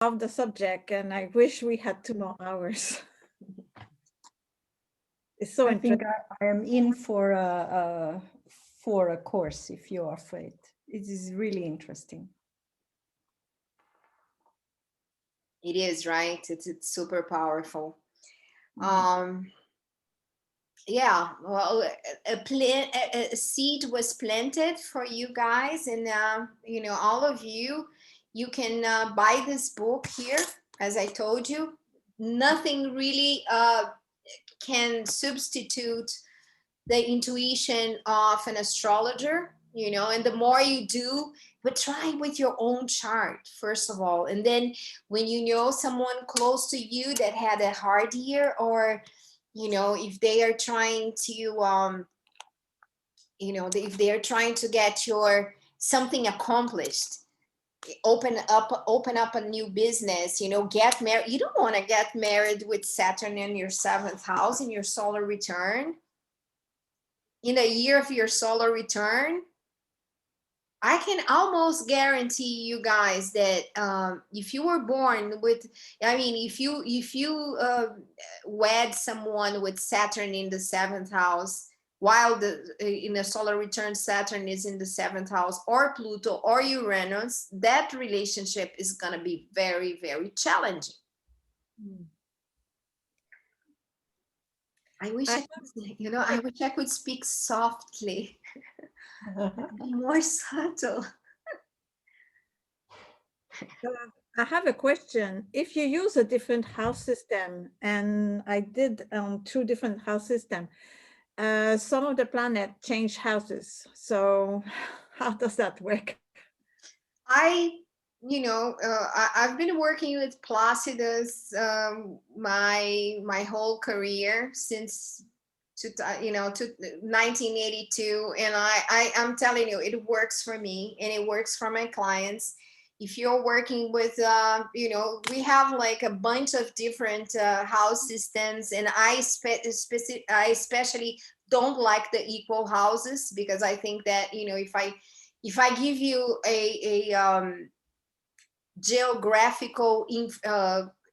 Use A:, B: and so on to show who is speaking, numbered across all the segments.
A: love the subject, and I wish we had 2 more hours. It's so
B: I
A: interesting.
B: think I am in for a course if you are for it. It is really interesting.
C: It is, right? It's super powerful. Yeah, well, a seed was planted for you guys, and you know, all of you, you can buy this book here. As I told you, nothing really can substitute the intuition of an astrologer, you know. And the more you do, but try with your own chart first of all, and then when you know someone close to you that had a hard year, or you know, if they are trying to you know, if they are trying to get your something accomplished, open up a new business, you know, get married. You don't want to get married with Saturn in your 7th house in your solar return in the year of your solar return. I can almost guarantee you guys that if you were born with, I mean, if you wed someone with Saturn in the 7th house, while in the solar return Saturn is in the 7th house, or Pluto or Uranus, that relationship is gonna be very, very challenging. I wish I could, you know, I wish I could speak softly, be more subtle.
A: I have a question. If you use a different house system, and I did 2 different house system, some of the planet change houses. So how does that work?
C: You know, I've been working with Placidus my whole career since you know, to 1982, and I'm telling you, it works for me and it works for my clients. If you're working with you know, we have like a bunch of different house systems, and I especially don't like the equal houses, because I think that, you know, if I give you a geographical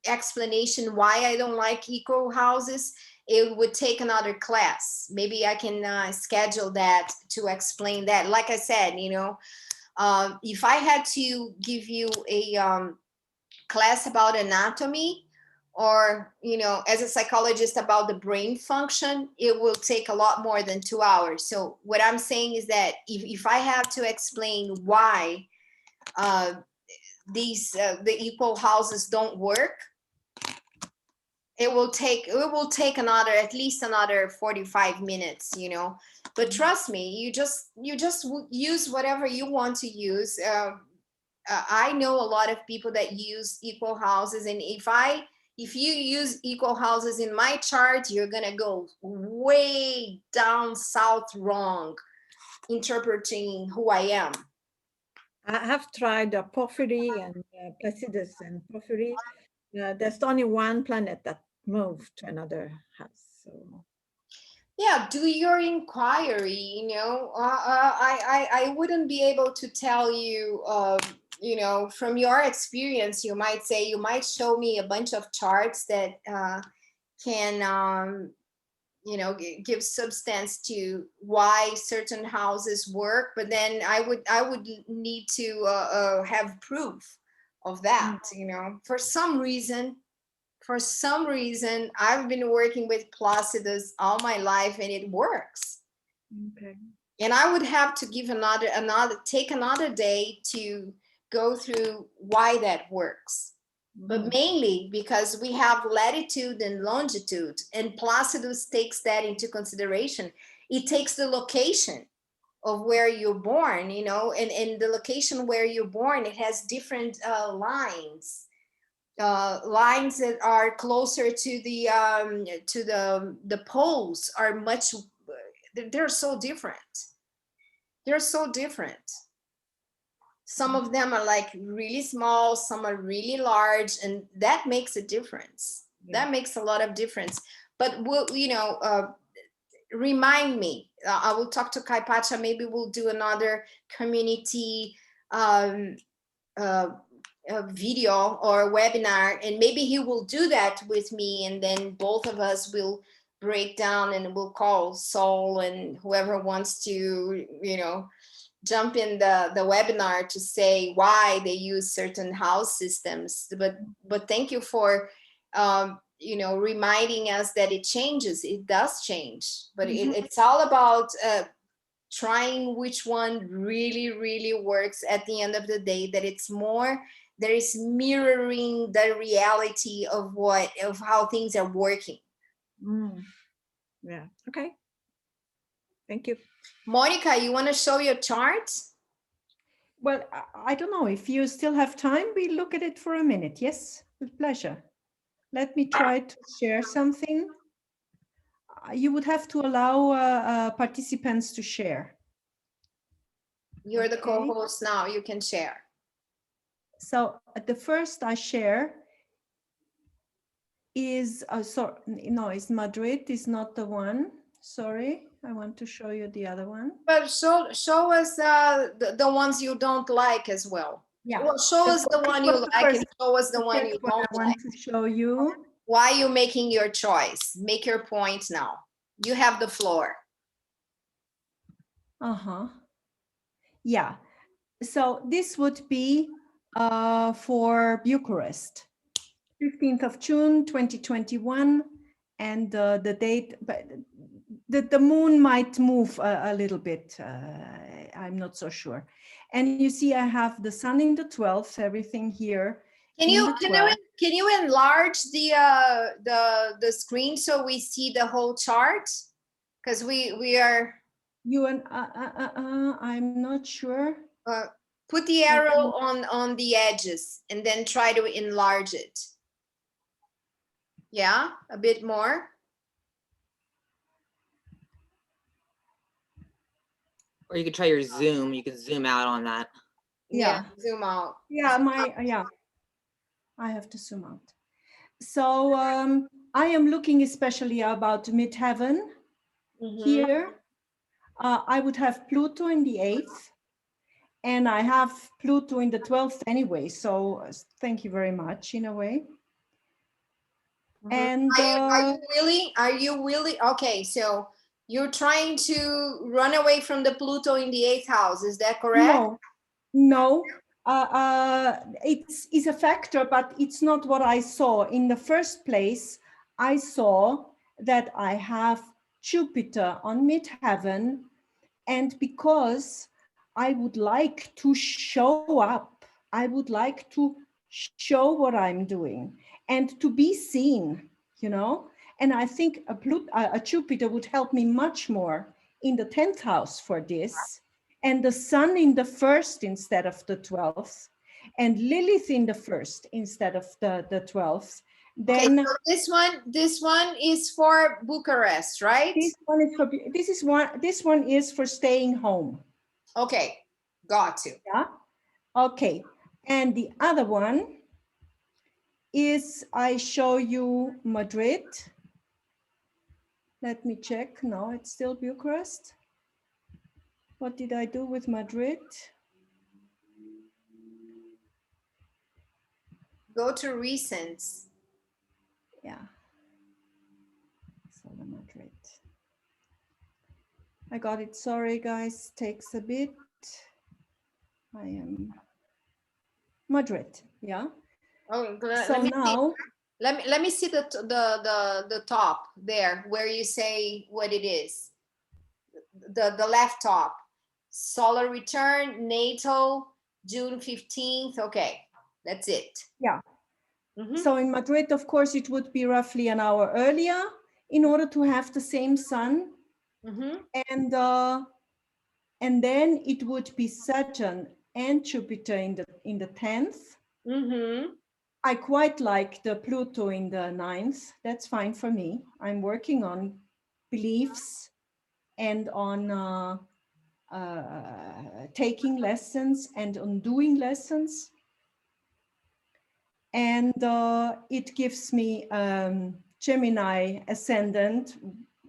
C: explanation why I don't like equal houses, it would take another class. Maybe I can schedule that to explain that. Like I said, you know, if I had to give you a class about anatomy, or, you know, as a psychologist about the brain function, it will take a lot more than 2 hours. So what I'm saying is that if I have to explain why the equal houses don't work, it will take another, at least another 45 minutes, you know. But trust me, you just use whatever you want to use. I know a lot of people that use equal houses, and if you use equal houses in my chart, you're gonna go way down south wrong interpreting who I am.
A: I have tried Porphyry and Placidus and Porphyry. There's only one planet that moved to another house. So
C: Yeah, do your inquiry. You know, I wouldn't be able to tell you. You know, from your experience, you might show me a bunch of charts that can you know, give substance to why certain houses work, but then I would need to have proof of that. You know, for some reason I've been working with Placidus all my life, and it works.
A: okay.
C: And I would have to give take another day to go through why that works. But mainly because we have latitude and longitude, and Placidus takes that into consideration. It takes the location of where you're born, you know, and the location where you're born, it has different lines. Lines that are closer to the poles are much, they're so different. They're so different. Some of them are like really small, some are really large, and that makes a difference. That makes a lot of difference. But we'll, you know, remind me. I will talk to Kai Pacha. Maybe we'll do another community a video or a webinar, and maybe he will do that with me, and then both of us will break down, and we'll call Saul and whoever wants to, you know, jump in the webinar to say why they use certain house systems. But thank you for you know, reminding us that it changes. It does change, but it's all about trying which one really works at the end of the day, that it's more, there is mirroring the reality of how things are working.
A: Yeah, okay. Thank you.
C: Monica, you want to show your chart?
B: Well, I don't know if you still have time. We look at it for a minute. Yes, with pleasure. Let me try to share something. You would have to allow participants to share.
C: You're the co-host now, you can share.
B: So the first I share is, no, it's Madrid, is not the one. Sorry, I want to show you the other one.
C: But show us the ones you don't like as well.
B: Yeah.
C: Well, show us the one you like and show us the one you don't like.
B: I want to show you.
C: Why are you making your choice? Make your point now. You have the floor.
B: Yeah. So this would be for Bucharest, 15th of June, 2021. And the date, but the moon might move a little bit. I'm not so sure. And you see, I have the sun in the 12th, everything here.
C: Can you enlarge the screen so we see the whole chart? Because we are.
B: You and I'm not sure.
C: Put the arrow on the edges and then try to enlarge it. Yeah, a bit more.
D: Or you could try your zoom. You can zoom out on that.
C: Yeah, zoom out.
B: Yeah, I have to zoom out. So I am looking especially about midheaven. Here. I would have Pluto in the 8th, and I have Pluto in the 12th anyway. So thank you very much in a way. And
C: are you really okay? So you're trying to run away from the Pluto in the 8th house, is that correct?
B: No. It's a factor, but it's not what I saw. In the first place, I saw that I have Jupiter on midheaven, and because I would like to show up, I would like to show what I'm doing and to be seen, you know. And I think a Jupiter would help me much more in the 10th house for this, and the sun in the 1st instead of the 12th, and Lilith in the 1st instead of the 12th. Then
C: okay, so this one is for Bucharest, right?
B: This one is for staying home.
C: Okay, got to.
B: Yeah. Okay. And the other one is, I show you Madrid. Let me check. No, it's still Bucharest. What did I do with Madrid?
C: Go to recents.
B: Yeah. So the Madrid. I got it. Sorry, guys. Takes a bit. I am Madrid. Yeah.
C: Oh,
B: so now.
C: Let me see the top there where you say what it is. The left top. Solar return, natal, June 15th. Okay, that's it.
B: Yeah. So in Madrid, of course, it would be roughly an hour earlier in order to have the same sun. And then it would be Saturn and Jupiter in the 10th. I quite like the Pluto in the 9th. That's fine for me. I'm working on beliefs and on taking lessons and on doing lessons. And it gives me Gemini ascendant.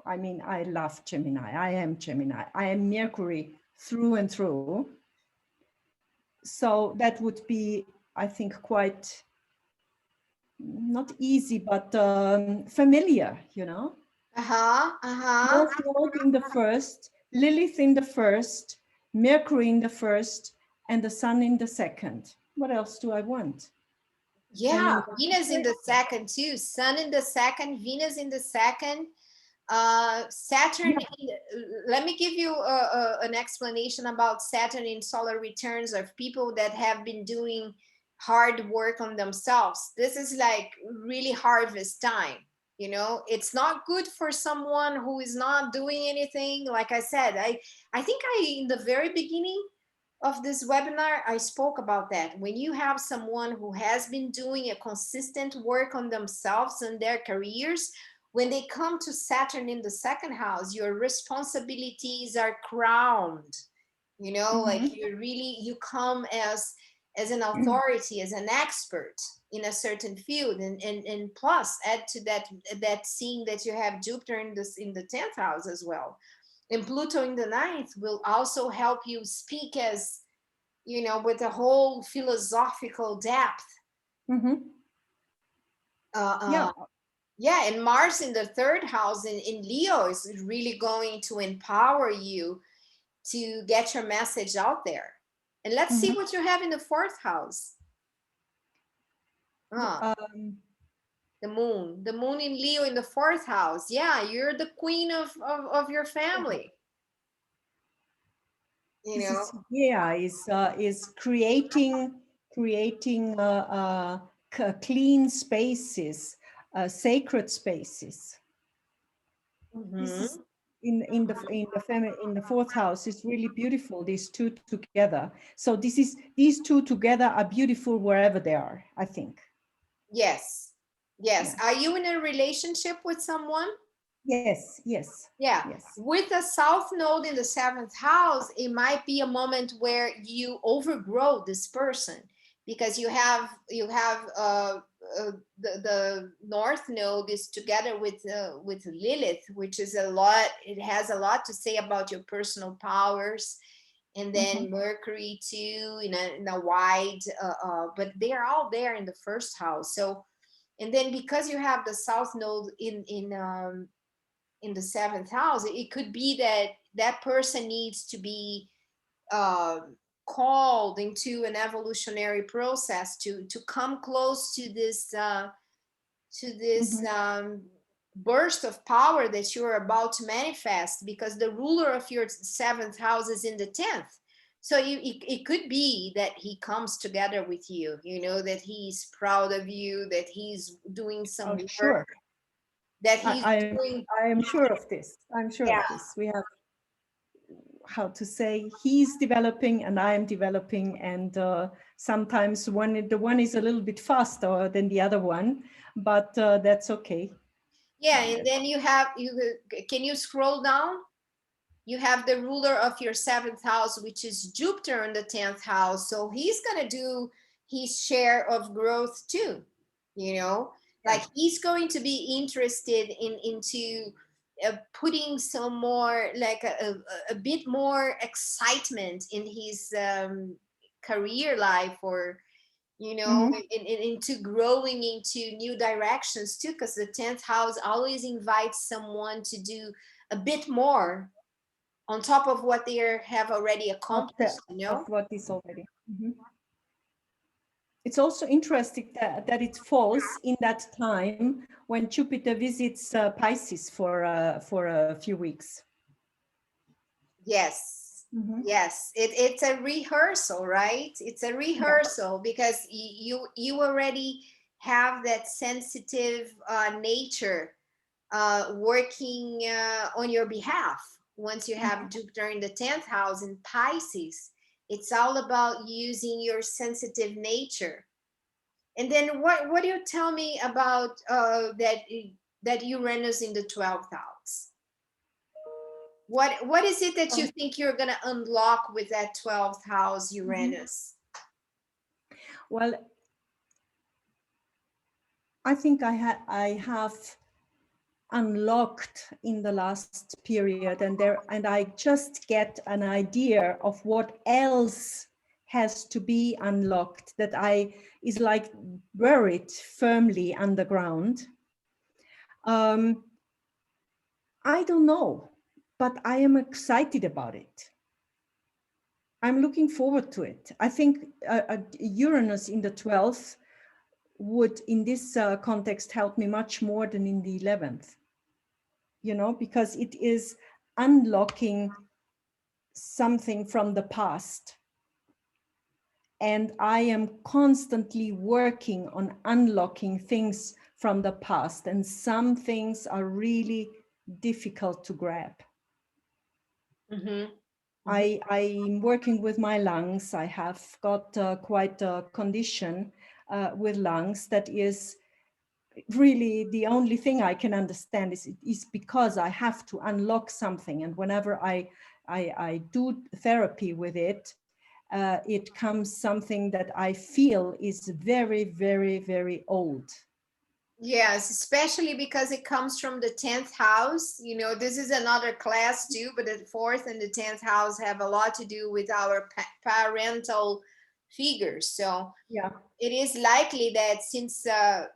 B: I mean, I love Gemini. I am Gemini. I am Mercury through and through. So that would be I think, quite not easy, but familiar, you know. North Node in the first, Lilith in the first, Mercury in the first, and the Sun in the second. What else do I want?
C: Yeah, Venus in the second too. Sun in the second, Venus in the second, Saturn. Let me give you an explanation about Saturn in solar returns of people that have been doing hard work on themselves. This is like really harvest time. You know, it's not good for someone who is not doing anything. Like I said, I think in the very beginning of this webinar, I spoke about that. When you have someone who has been doing a consistent work on themselves and their careers, when they come to Saturn in the second house, your responsibilities are crowned. You know, like you come as an authority, as an expert in a certain field, and plus add to that seeing that you have Jupiter in the 10th house as well. And Pluto in the 9th will also help you speak as, you know, with a whole philosophical depth. Yeah, and Mars in the 3rd house in Leo is really going to empower you to get your message out there. And let's see what you have in the 4th house. The moon in Leo in the 4th house. Yeah, you're the queen of your family. You know,
B: is creating clean spaces, sacred spaces. This is in the 4th house. It's really beautiful, these two together. So these two together are beautiful wherever they are, I think.
C: Yes. Yeah. Are you in a relationship with someone?
B: Yes.
C: Yeah. Yes. With a South Node in the 7th house, it might be a moment where you overgrow this person, because you have the North Node is together with Lilith, which is a lot. It has a lot to say about your personal powers, and then Mercury too in a wide. But they are all there in the 1st house. So, and then because you have the South Node in the 7th house, it could be that person needs to be called into an evolutionary process to come close to this burst of power that you're about to manifest, because the ruler of your 7th house is in the 10th. So it could be that he comes together with you, you know, that he's proud of you, that he's doing some work.
B: Sure.
C: That he's doing.
B: I am sure of this. I'm sure of this. We have, how to say, he's developing and I am developing, and sometimes the one is a little bit faster than the other one, but that's okay.
C: Yeah, and then can you scroll down? You have the ruler of your 7th house, which is Jupiter in the 10th house. So he's gonna do his share of growth too, you know. Like he's going to be interested into putting some more, like a bit more excitement in his career life, or, you know, into growing into new directions too, because the 10th house always invites someone to do a bit more on top of what they have already accomplished, you know.
B: Of what is already. It's also interesting that it falls in that time when Jupiter visits Pisces for a few weeks.
C: Yes, yes, it's a rehearsal, right? It's a rehearsal, because you already have that sensitive nature working on your behalf. Once you have Jupiter in the 10th house in Pisces, it's all about using your sensitive nature. And then what do you tell me about that Uranus in the 12th house? What is it that you think you're going to unlock with that 12th house Uranus?
B: Well, I think I have unlocked in the last period, and I just get an idea of what else has to be unlocked, that is like buried firmly underground. I don't know, but I am excited about it. I'm looking forward to it. I think Uranus in the 12th would, in this context, help me much more than in the 11th, you know, because it is unlocking something from the past. And I am constantly working on unlocking things from the past, and some things are really difficult to grab.
C: Mm-hmm.
B: I'm working with my lungs. I have got quite a condition with lungs that is really the only thing I can understand is because I have to unlock something. And whenever I do therapy with it, it comes something that I feel is very, very, very old.
C: Yes, especially because it comes from the 10th house. You know, this is another class too, but the 4th and the 10th house have a lot to do with our parental figures. So
B: Yeah.
C: it is likely that since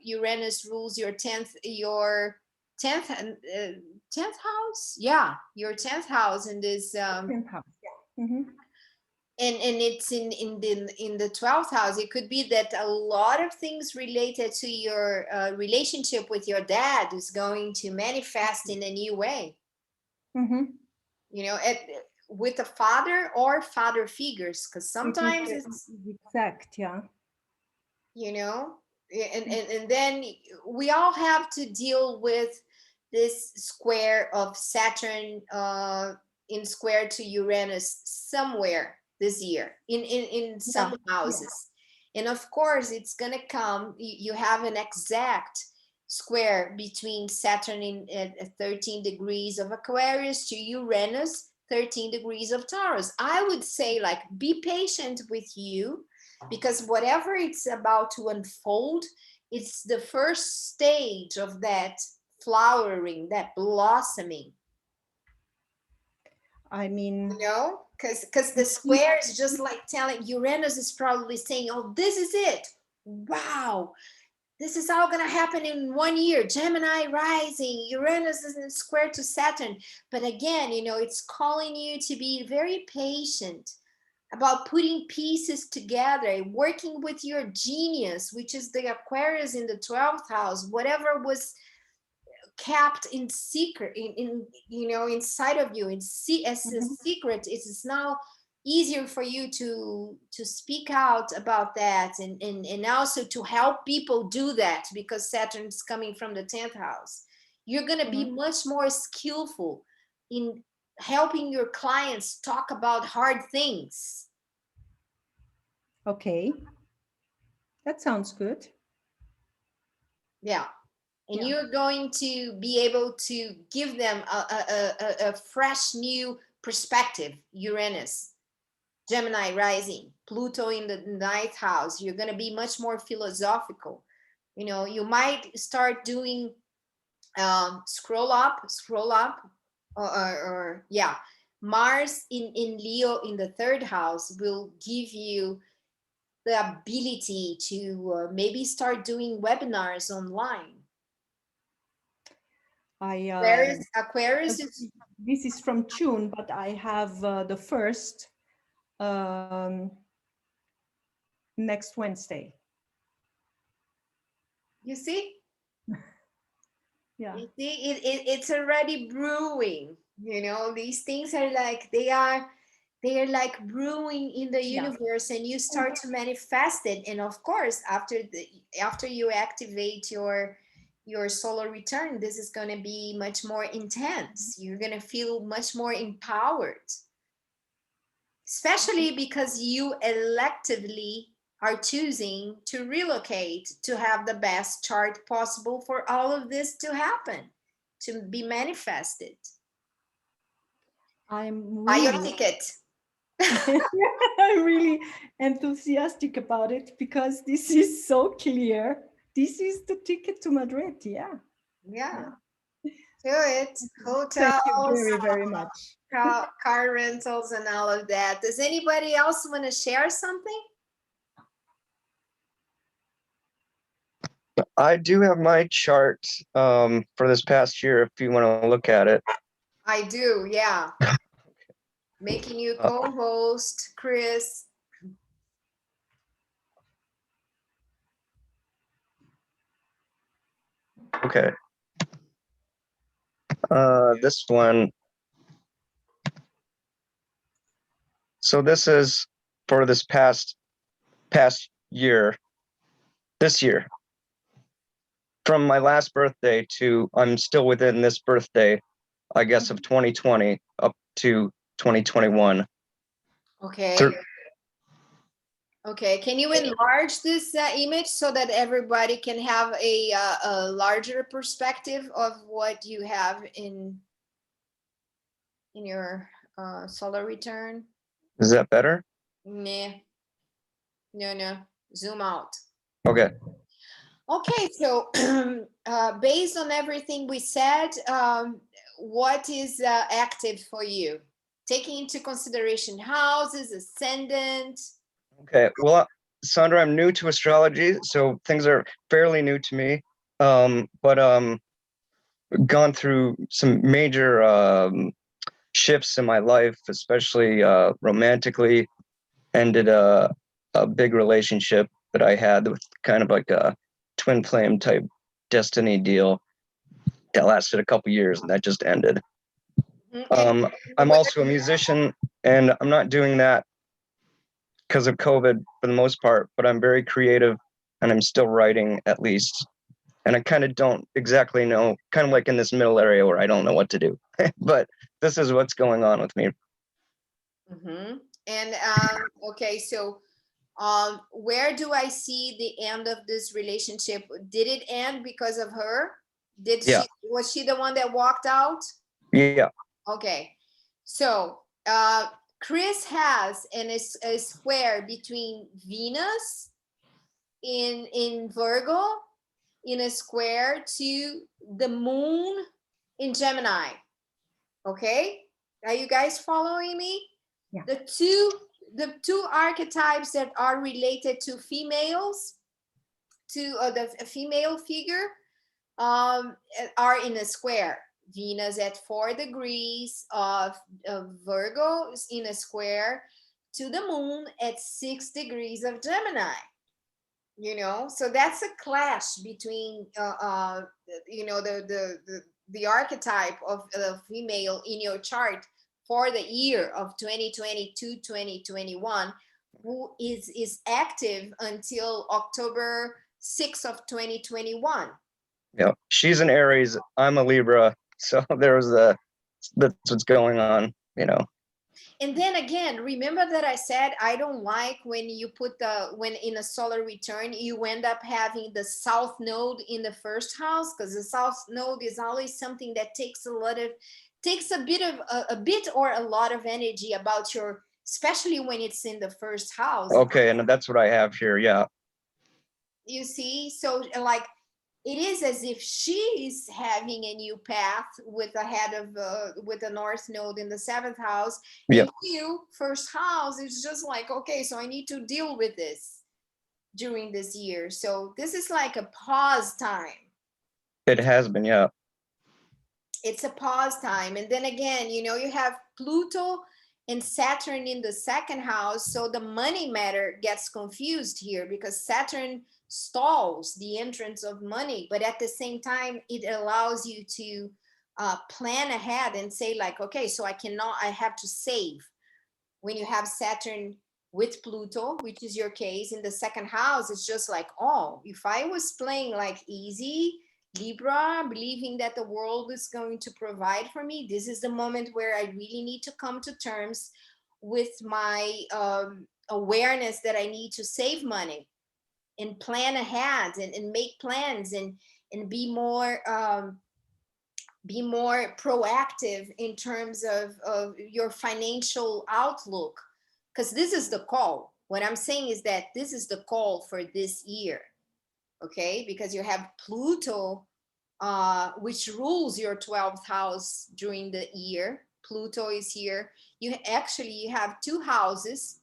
C: Uranus rules your 10th house, yeah, your 10th house, and this
B: 10th house. Yeah. Mm-hmm.
C: and it's in the 12th house. It could be that a lot of things related to your relationship with your dad is going to manifest in a new way.
B: Mm-hmm.
C: You know, with a father or father figures, because sometimes it's
B: exact, yeah.
C: You know, and then we all have to deal with this square of Saturn in square to Uranus somewhere this year in some houses. And of course it's gonna come, you have an exact square between Saturn at 13 degrees of Aquarius to Uranus 13 degrees of Taurus. I would say, like, be patient with you, because whatever it's about to unfold, it's the first stage of that flowering, that blossoming.
B: I mean,
C: you know, because the square is just like telling, Uranus is probably saying, oh, this is it. Wow, this is all going to happen in 1 year. Gemini rising, Uranus is in square to Saturn. But again, you know, it's calling you to be very patient about putting pieces together, working with your genius, which is the Aquarius in the 12th house. Whatever was kept in secret, in you know, inside of you, as a secret, it is now easier for you to speak out about that, and also to help people do that, because Saturn's coming from the 10th house. You're going to be much more skillful in helping your clients talk about hard things.
B: Okay, that sounds good.
C: Yeah. And you're going to be able to give them a fresh new perspective. Uranus, Gemini rising, Pluto in the 9th house. You're going to be much more philosophical. You know, you might start doing scroll up, or yeah. Mars in Leo in the 3rd house will give you the ability to maybe start doing webinars online. Aquarius is,
B: this is from June, but I have the 1st next Wednesday.
C: You see?
B: Yeah.
C: You see, it's already brewing. You know, these things are like, they are like brewing in the universe, and you start to manifest it. And of course, after you activate your solar return, this is going to be much more intense. You're going to feel much more empowered, especially because you electively are choosing to relocate, to have the best chart possible for all of this to happen, to be manifested. Buy your ticket.
B: I'm really enthusiastic about it, because this is so clear. This is the ticket to Madrid. Yeah.
C: Do it.
B: Thank you
C: Hotels,
B: very, very much.
C: car rentals, and all of that. Does anybody else want to share something?
E: I do have my chart for this past year if you want to look at it.
C: I do, yeah. Making you co-host, Chris.
E: Okay. This one. So this is for this past year. This year. From my last birthday to I'm still within this birthday, I guess, of 2020 up to 2021.
C: Okay. Okay, can you enlarge this image so that everybody can have a larger perspective of what you have in your solar return?
E: Is that better?
C: Nah. No. Zoom out.
E: Okay.
C: Okay, so based on everything we said, what is active for you? Taking into consideration houses, ascendant.
E: Okay. Well, Sandra, I'm new to astrology, so things are fairly new to me. But gone through some major shifts in my life, especially romantically. Ended a big relationship that I had with kind of like a twin flame type destiny deal that lasted a couple years, and that just ended. I'm also a musician, and I'm not doing that because of COVID for the most part, but I'm very creative, and I'm still writing at least. And I kind of don't exactly know, kind of like in this middle area where I don't know what to do. But this is what's going on with me.
C: And okay, so where do I see the end of this relationship? Did it end because of her? Was she the one that walked out?
E: Yeah.
C: Okay, so Chris has a square between Venus in Virgo, in a square to the moon in Gemini. Okay, are you guys following me?
B: Yeah.
C: The two archetypes that are related to females, to the female figure, are in a square. Venus at 4 degrees of Virgo is in a square to the moon at 6 degrees of Gemini. You know, so that's a clash between you know, the archetype of the female in your chart for the year of 2020-2021, who is active until October 6th of 2021.
E: Yeah, she's an Aries, I'm a Libra, so that's what's going on, you know.
C: And then again, remember that I said I don't like when you put when in a solar return you end up having the south node in the first house, because the south node is always something that takes a bit or a lot of energy about your, especially when it's in the first house.
E: Okay, and that's what I have here. Yeah.
C: You see, so like it is as if she's having a new path with the head of with the north node in the 7th house.
E: Yep.
C: And you, first house, is just like, okay, so I need to deal with this during this year. So this is like a pause time.
E: It has been, yeah.
C: It's a pause time. And then again, you know, you have Pluto and Saturn in the 2nd house. So the money matter gets confused here because Saturn stalls the entrance of money, but at the same time it allows you to plan ahead and say like, okay, so I have to save. When you have Saturn with Pluto, which is your case in the 2nd house, it's just like, oh, if I was playing like easy Libra, believing that the world is going to provide for me, this is the moment where I really need to come to terms with my awareness that I need to save money and plan ahead and make plans and be more proactive in terms of your financial outlook, because this is the call. What I'm saying is that this is the call for this year, okay? Because you have Pluto which rules your 12th house during the year. Pluto is here. You have two houses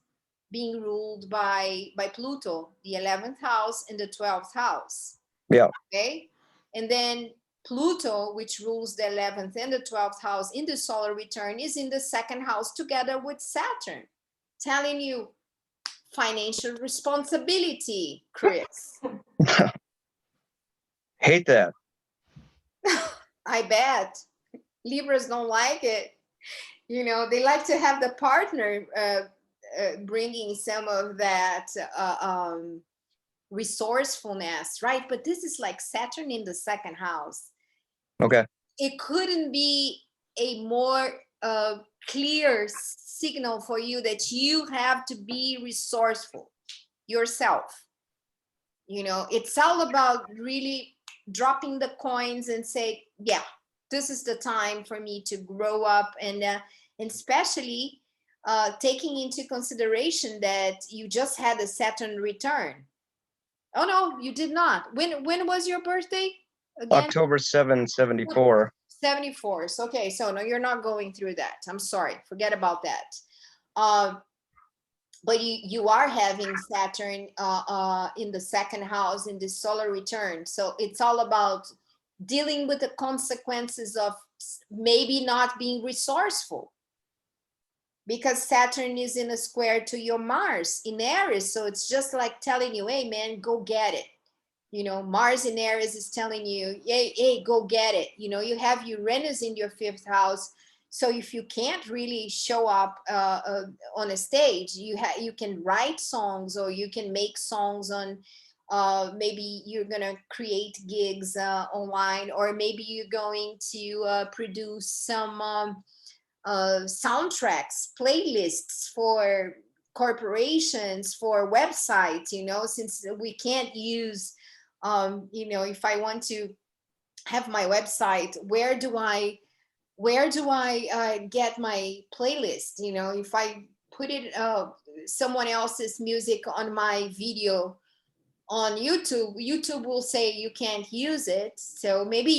C: being ruled by Pluto, the 11th house and the 12th house.
E: Yeah.
C: Okay. And then Pluto, which rules the 11th and the 12th house in the solar return, is in the second house together with Saturn, telling you financial responsibility, Chris.
E: Hate that.
C: I bet. Libras don't like it. You know, they like to have the partner bringing some of that resourcefulness, right? But this is like Saturn in the second house.
E: Okay.
C: It couldn't be a more clear signal for you that you have to be resourceful yourself. You know, it's all about really dropping the coins and say, yeah, this is the time for me to grow up, and especially taking into consideration that you just had a Saturn return. Oh no, you did not. When was your birthday again?
E: October 7, 74.
C: 74. So, okay, so no, you're not going through that. I'm sorry, forget about that. But you are having Saturn in the second house in the solar return. So it's all about dealing with the consequences of maybe not being resourceful, because Saturn is in a square to your Mars in Aries. So it's just like telling you, hey man, go get it. You know, Mars in Aries is telling you, hey, go get it. You know, you have Uranus in your 5th house. So if you can't really show up on a stage, you can write songs, or you can make songs on, maybe you're going to create gigs online, or maybe you're going to produce some soundtracks, playlists for corporations, for websites, you know, since we can't use, you know, if I want to have my website, where do I get my playlist? You know, if I put it someone else's music on my video on YouTube will say you can't use it. So maybe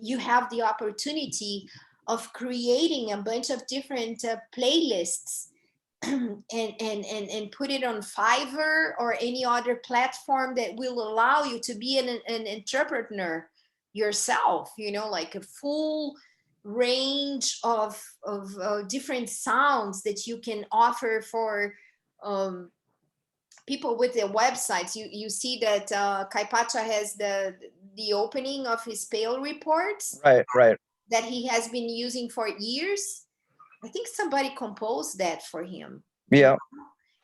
C: you have the opportunity of creating a bunch of different playlists and put it on Fiverr or any other platform that will allow you to be an entrepreneur yourself, you know, like a full range of different sounds that you can offer for people with their websites. You see that Kaipacha has the opening of his Pale reports,
E: Right.
C: that he has been using for years. I think somebody composed that for him.
E: Yeah.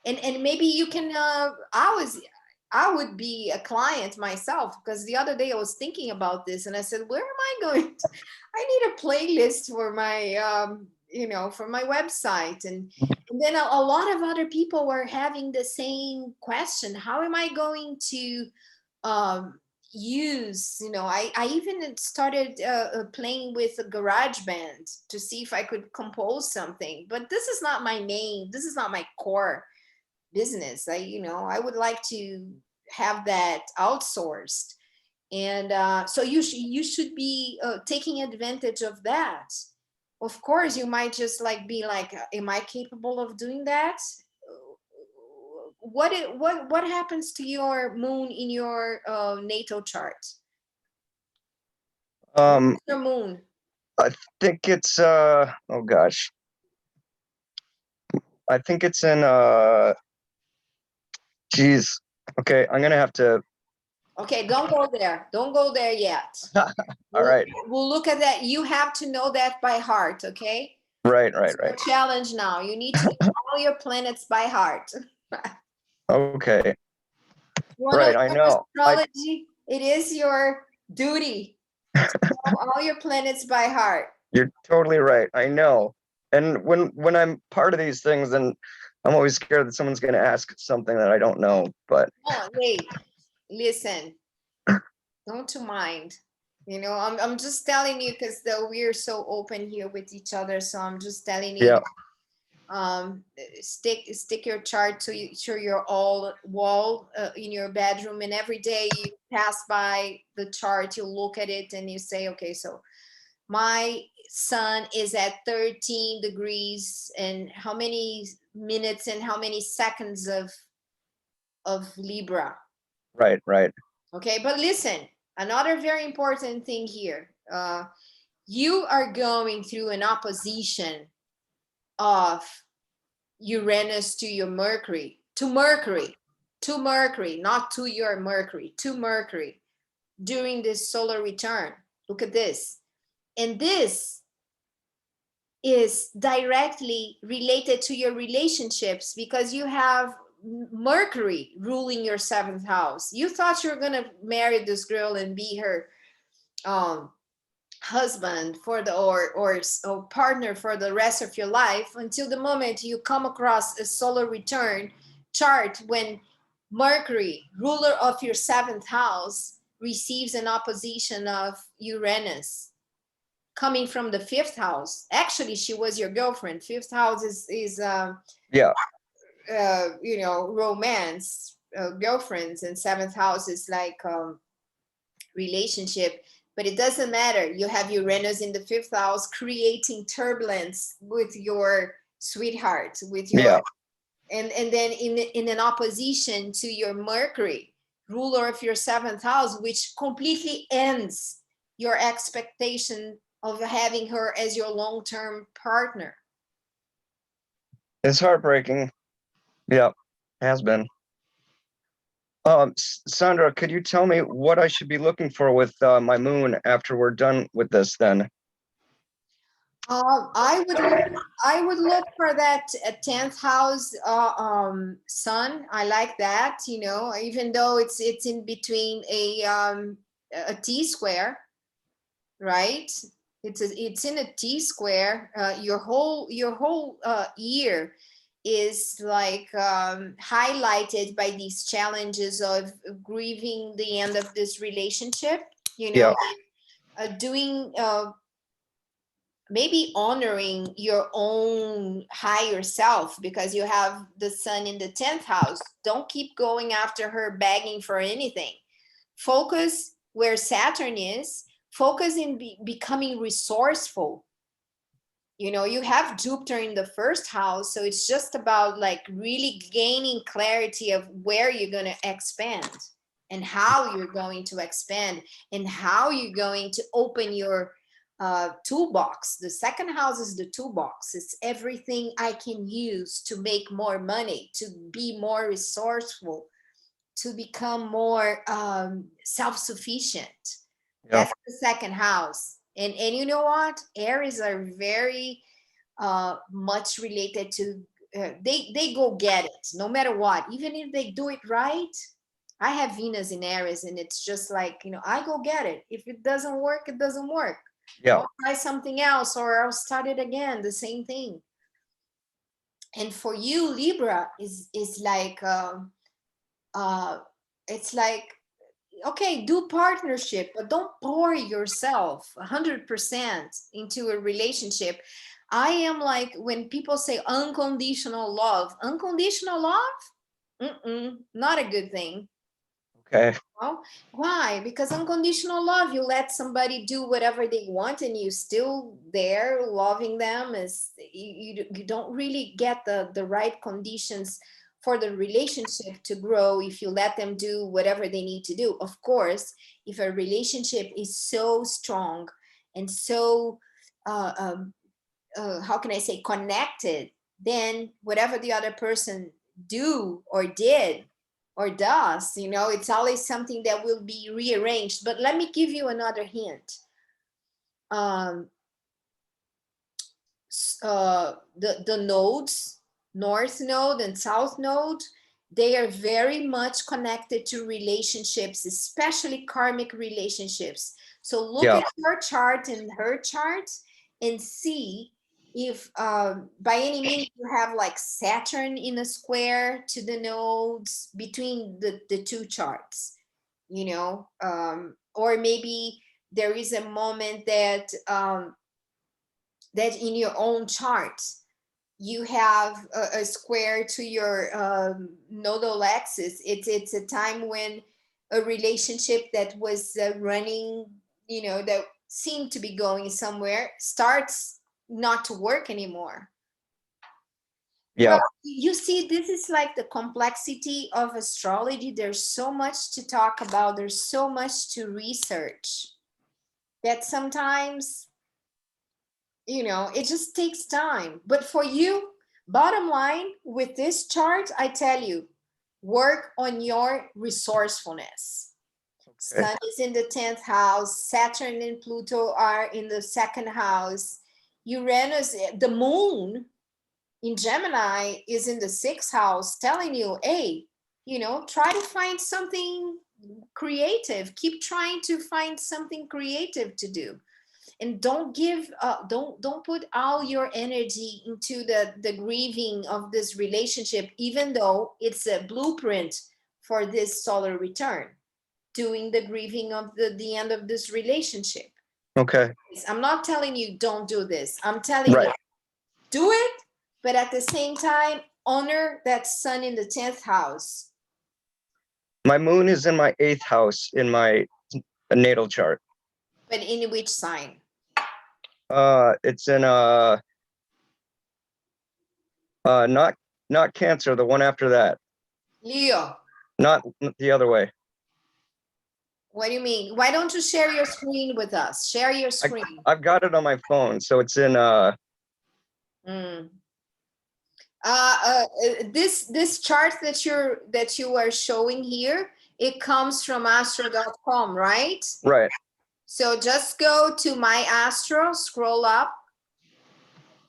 C: And maybe you can, I would be a client myself, because the other day I was thinking about this and I said, where am I going to, I need a playlist for my, you know, for my website. And then a lot of other people were having the same question. How am I going to use, you know, I even started playing with a garage band to see if I could compose something, but this is not my main, this is not my core business. You know, I would like to have that outsourced. And so you should be taking advantage of that. Of course, you might just like be like, am I capable of doing that? What happens to your moon in your natal chart? Your moon.
E: I think it's oh gosh. I think it's in geez. Okay, I'm gonna have to.
C: Okay, don't go there. Don't go there yet.
E: All right.
C: We'll look at that. You have to know that by heart, okay?
E: Right.
C: It's a challenge now. You need to know all your planets by heart.
E: Okay. Right, I know.
C: Astrology, it is your duty to know all your planets by heart.
E: You're totally right. I know. And when I'm part of these things, then I'm always scared that someone's going to ask something that I don't know. But
C: oh, wait, listen, don't you mind? You know, I'm just telling you because we're so open here with each other. So I'm just telling you.
E: Yeah.
C: Stick your chart to your all wall in your bedroom, and every day you pass by the chart, you look at it and you say, okay, so my sun is at 13 degrees and how many minutes and how many seconds of Libra.
E: Right, right.
C: Okay, but listen, another very important thing here. You are going through an opposition of Uranus to your Mercury, to Mercury, not to your Mercury, to Mercury during this solar return. Look at this. And this is directly related to your relationships because you have Mercury ruling your 7th house. You thought you were going to marry this girl and be her husband for the or partner for the rest of your life until the moment you come across a solar return chart when Mercury, ruler of your 7th house, receives an opposition of Uranus coming from the 5th house. Actually, she was your girlfriend. 5th house is
E: Yeah.
C: You know, romance, girlfriends, and 7th house is like relationship. But it doesn't matter. You have Uranus in the 5th house creating turbulence with your sweetheart, with your,
E: Yeah.
C: and then in an opposition to your Mercury, ruler of your 7th house, which completely ends your expectation of having her as your long-term partner.
E: It's heartbreaking. Yeah, has been. Sandra, could you tell me what I should be looking for with my moon after we're done with this then?
C: I would look for that 10th house sun. I like that, you know, even though it's in between a T square, right? It's in a T square. Your whole year is like highlighted by these challenges of grieving the end of this relationship, you know, doing maybe honoring your own higher self because you have the sun in the 10th house. Don't keep going after her begging for anything. Focus where Saturn is. Focus in becoming resourceful. You know, you have Jupiter in the 1st house, so it's just about like really gaining clarity of where you're going to expand and how you're going to expand and how you're going to open your toolbox. The 2nd house is the toolbox. It's everything I can use to make more money, to be more resourceful, to become more self-sufficient. That's the 2nd house. And you know what? Aries are very much related to, they go get it no matter what. Even if they do it right, I have Venus in Aries and it's just like, you know, I go get it. If it doesn't work, it doesn't work.
E: Yeah.
C: I'll try something else or I'll start it again, the same thing. And for you, Libra is like, it's like, okay, do partnership, but don't pour yourself 100% into a relationship. I am like, when people say unconditional love, not a good thing.
E: Okay.
C: Well, why? Because unconditional love, you let somebody do whatever they want and you still there loving them. Is you don't really get the right conditions for the relationship to grow if you let them do whatever they need to do. Of course, if a relationship is so strong and so how can I say, connected, then whatever the other person do or did or does, you know, it's always something that will be rearranged. But let me give you another hint. The nodes, North Node and South Node, they are very much connected to relationships, especially karmic relationships. So look at your chart and her chart and see if by any means you have like Saturn in a square to the nodes between the two charts, you know, or maybe there is a moment that that in your own chart you have a square to your nodal axis. It's a time when a relationship that was running, you know, that seemed to be going somewhere, starts not to work anymore.
E: Yeah.
C: Well, you see, this is like the complexity of astrology. There's so much to talk about. There's so much to research that sometimes, you know, it just takes time. But for you, bottom line, with this chart, I tell you, work on your resourcefulness.
E: Okay.
C: Sun is in the 10th house. Saturn and Pluto are in the 2nd house. Uranus, the moon in Gemini is in the 6th house, telling you, hey, you know, try to find something creative. Keep trying to find something creative to do. And don't give don't put all your energy into the grieving of this relationship, even though it's a blueprint for this solar return, doing the grieving of the end of this relationship.
E: Okay.
C: I'm not telling you don't do this. I'm telling you,
E: Right.
C: do it, but at the same time, honor that sun in the 10th house.
E: My moon is in my 8th house in my natal chart.
C: But in which sign?
E: It's in not Cancer, the one after that.
C: Leo.
E: Not the other way.
C: What do you mean? Why don't you share your screen with us? Share your screen.
E: I've got it on my phone, so it's in
C: This chart that you are showing here, it comes from astro.com, right?
E: right.
C: So just go to My Astro, scroll up,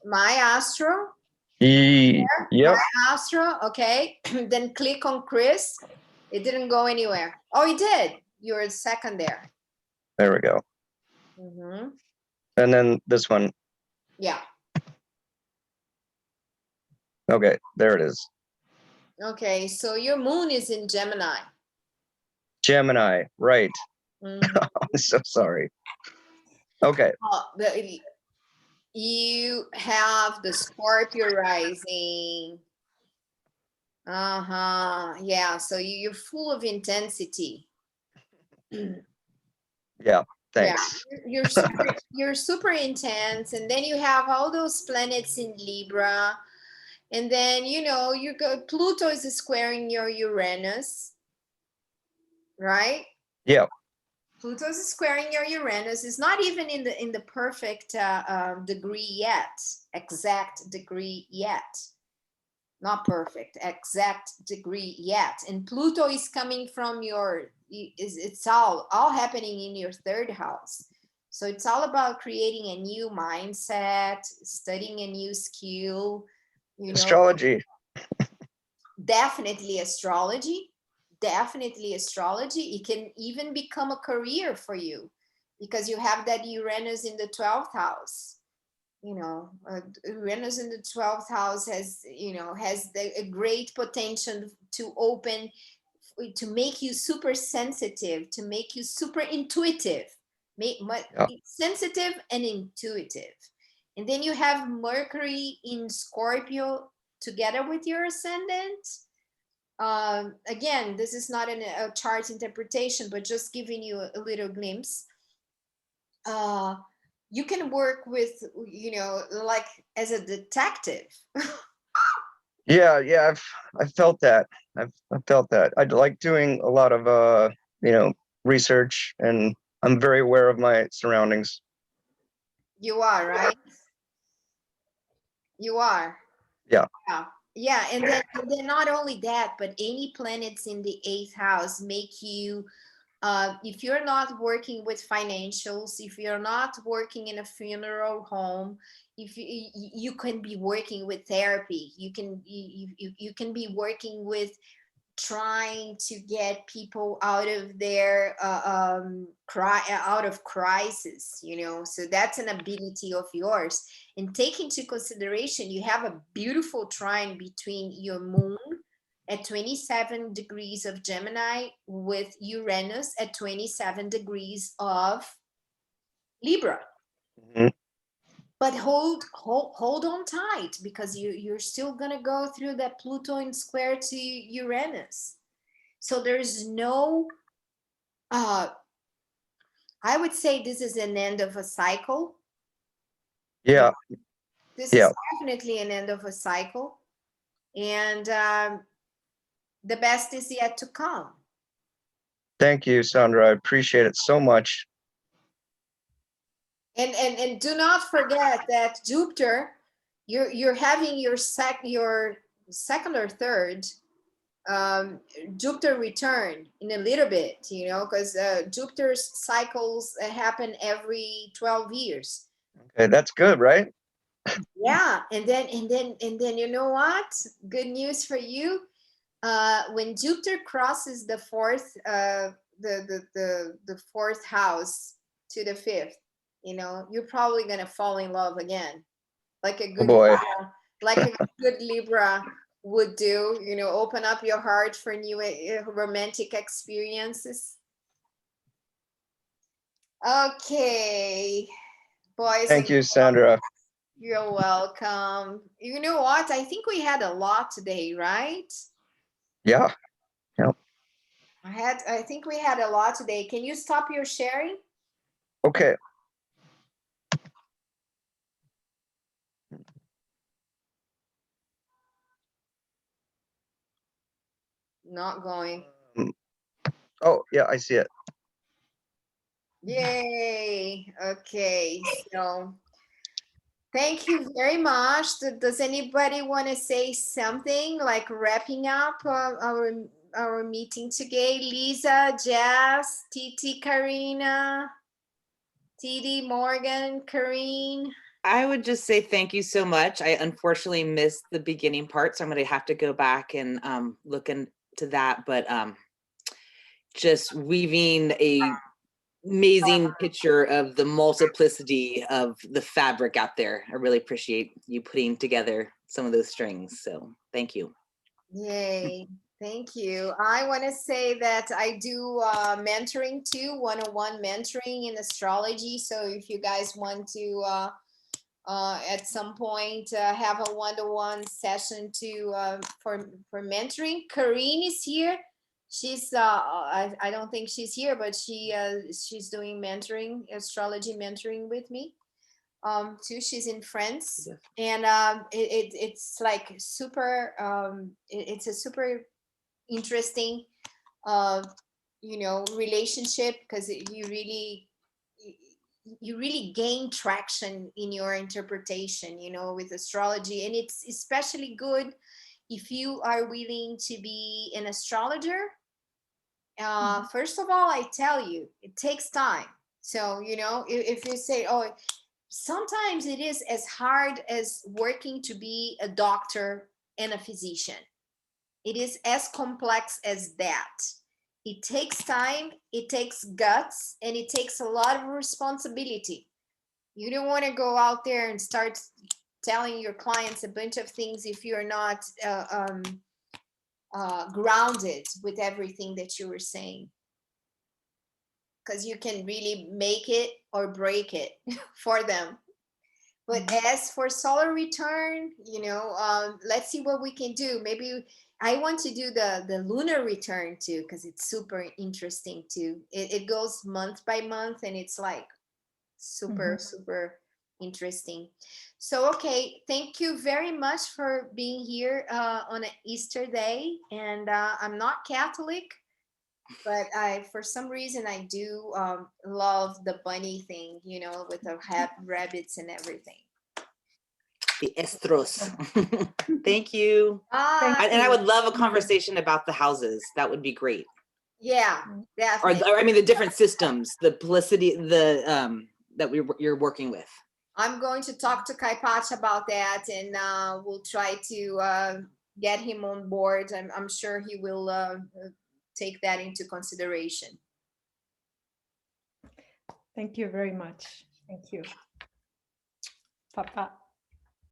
C: My Astro,
E: Yep.
C: My Astro, okay. Then click on Chris. It didn't go anywhere. Oh, it did. You're second there.
E: There we go.
C: Mm-hmm.
E: And then this one.
C: Yeah.
E: Okay, there it is.
C: Okay, so your moon is in Gemini.
E: Gemini, right.
C: Mhm.
E: I'm so sorry. Okay.
C: You have the Scorpio rising. Yeah, so you're full of intensity.
E: Yeah, thanks.
C: Yeah, you're super intense, and then you have all those planets in Libra, and then you know Pluto is squaring your Uranus, right?
E: Yeah.
C: Pluto is squaring your Uranus. It's not even in the perfect degree yet, exact degree yet. Not perfect, exact degree yet. And Pluto is coming from it's all happening in your 3rd house. So it's all about creating a new mindset, studying a new skill, you know.
E: Astrology.
C: Definitely astrology. Definitely astrology. It can even become a career for you because you have that Uranus in the 12th house. You know, Uranus in the 12th house has a great potential to open, to make you super sensitive, to make you super intuitive, sensitive and intuitive. And then you have Mercury in Scorpio together with your ascendant. Again, this is not a chart interpretation, but just giving you a little glimpse. You can work with, you know, like as a detective.
E: Yeah, I've felt that. I've felt that. I like doing a lot of research, and I'm very aware of my surroundings.
C: You are, right? You are.
E: Yeah.
C: Yeah, and then not only that, but any planets in the 8th house make you, if you're not working with financials, if you're not working in a funeral home, if you can be working with therapy, you can be working with trying to get people out of their out of crisis, you know. So that's an ability of yours. And take into consideration, you have a beautiful trine between your moon at 27 degrees of Gemini with Uranus at 27 degrees of Libra.
E: Mhm.
C: But hold on tight, because you're still gonna go through that Pluto in square to Uranus. So there's no I would say this is an end of a cycle.
E: Yeah.
C: This
E: Yeah.
C: is definitely an end of a cycle. And the best is yet to come.
E: Thank you, Sandra. I appreciate it so much.
C: And do not forget that Jupiter, you're having your second or third Jupiter return in a little bit, you know, because Jupiter's cycles happen every 12 years.
E: Okay, that's good, right?
C: Yeah, and then you know what? Good news for you. When Jupiter crosses the fourth, the fourth house to the fifth, you know, you're probably gonna fall in love again, like a
E: Oh
C: good
E: boy.
C: Libra, like a good Libra would do. You know, open up your heart for new romantic experiences. Okay, boys.
E: Thank you, Sandra.
C: You're welcome. You know what? I think we had a lot today, right?
E: Yeah. Yeah.
C: I think we had a lot today. Can you stop your sharing?
E: Okay.
C: Not going.
E: Oh, yeah, I see it.
C: Yay. Okay. So thank you very much. Does anybody want to say something, like wrapping up our meeting today? Lisa, Jess, Titi, Karina, Titi, Morgan, Karine.
D: I would just say thank you so much. I unfortunately missed the beginning part, so I'm going to have to go back and look into that. But just weaving a amazing picture of the multiplicity of the fabric out there. I really appreciate you putting together some of those strings. So thank you.
C: Yay. Thank you. I want to say that I do mentoring too, one-on-one mentoring in astrology. So if you guys want to at some point have a one-to-one session to for mentoring, Karine is here. She's I don't think she's here, but she's doing mentoring, astrology mentoring with me too. She's in France, and it's like super it's a super interesting you know, relationship, because you really gain traction in your interpretation, you know, with astrology. And it's especially good if you are willing to be an astrologer. First of all, I tell you, it takes time. So, you know, if you say, oh, sometimes it is as hard as working to be a doctor and a physician. It is as complex as that. It takes time, it takes guts, and it takes a lot of responsibility. You don't want to go out there and start telling your clients a bunch of things if you're not grounded with everything that you were saying. Because you can really make it or break it for them. But as for solar return, you know, let's see what we can do. Maybe I want to do the lunar return too, because it's super interesting too. It goes month by month, and it's like super interesting. So, okay, thank you very much for being here on an Easter day. And I'm not Catholic, but for some reason, I do love the bunny thing, you know, with the rabbits and everything.
D: The estros. Thank you. And I would love a conversation about the houses. That would be great.
C: Yeah, definitely.
D: Or I mean, the different systems, the publicity, the that you're working with.
C: I'm going to talk to Kai Pach about that, and we'll try to get him on board. I'm sure he will take that into consideration.
B: Thank you very much. Thank you. Papa.